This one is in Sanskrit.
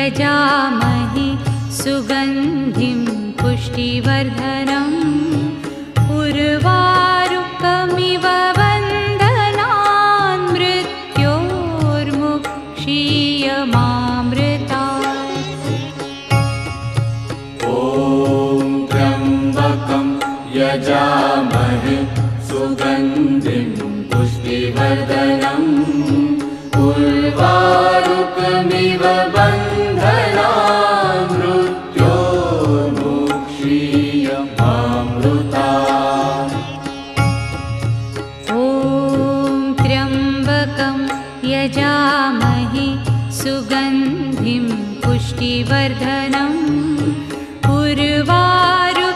यजामहे सुगन्धिं पुष्टिवर्धनम् उर्वारुकमिव बन्धनान् मृत्योर्मुक्षीयमामृतात्। ॐ त्र्यम्बकं यजामहे सुगन्धिं पुष्टिवर्धनम् उर्वारुकमिव बन्धनान् मृत्योर्मुक्षीयमामृतात्। ॐ त्र्यम्बकं यजामहे सुगन्धिं पुष्टिवर्धनम् उर्वारुकमिव